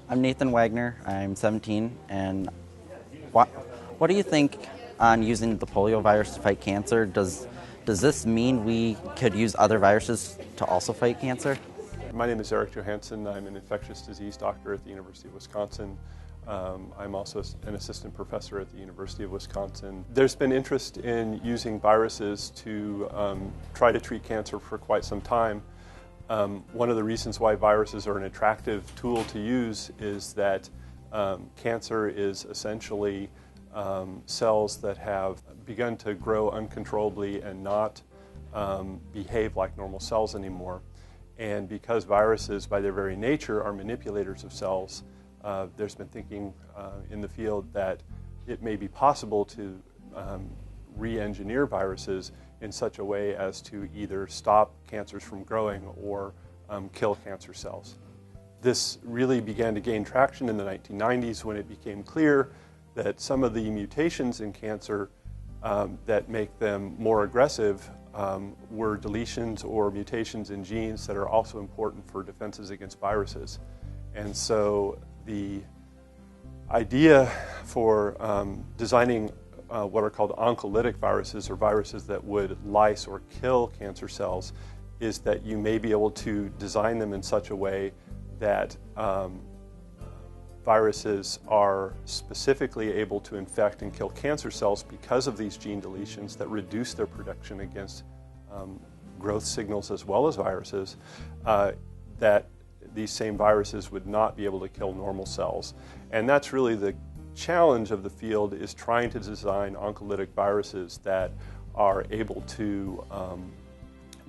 I'm Nathan Wagner. I'm 17, and what what do you think on using the polio virus to fight cancer? Does this mean we could use other viruses to also fight cancer? My name is Eric Johansson. I'm an infectious disease doctor at the University of Wisconsin. I'm also an assistant professor at the University of Wisconsin. There's been interest in using viruses to try to treat cancer for quite some time. One of the reasons why viruses are an attractive tool to use is that cancer is essentially cells that have begun to grow uncontrollably and not behave like normal cells anymore. And because viruses, by their very nature, are manipulators of cells, there's been thinking in the field that it may be possible to re-engineer viruses in such a way as to either stop cancers from growing or kill cancer cells. This really began to gain traction in the 1990s when it became clear that some of the mutations in cancer that make them more aggressive were deletions or mutations in genes that are also important for defenses against viruses. And so the idea for designing what are called oncolytic viruses, or viruses that would lyse or kill cancer cells, is that you may be able to design them in such a way that viruses are specifically able to infect and kill cancer cells because of these gene deletions that reduce their protection against growth signals as well as viruses, that these same viruses would not be able to kill normal cells. And that's really the challenge of the field, is trying to design oncolytic viruses that are able to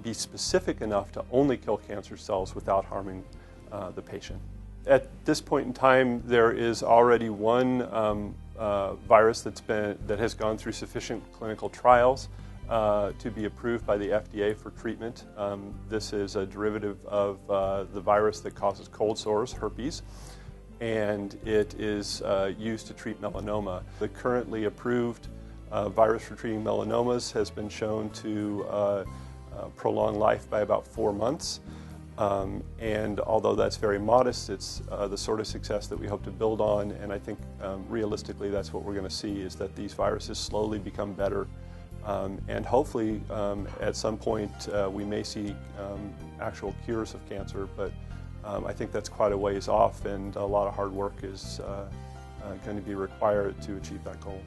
be specific enough to only kill cancer cells without harming the patient. At this point in time, there is already one virus that has gone through sufficient clinical trials to be approved by the FDA for treatment. This is a derivative of the virus that causes cold sores, herpes, and it is used to treat melanoma. The currently approved virus for treating melanomas has been shown to prolong life by about 4 months. And although that's very modest, it's the sort of success that we hope to build on, and I think realistically that's what we're going to see, is that these viruses slowly become better, and hopefully at some point we may see actual cures of cancer, but I think that's quite a ways off, and a lot of hard work is going to be required to achieve that goal.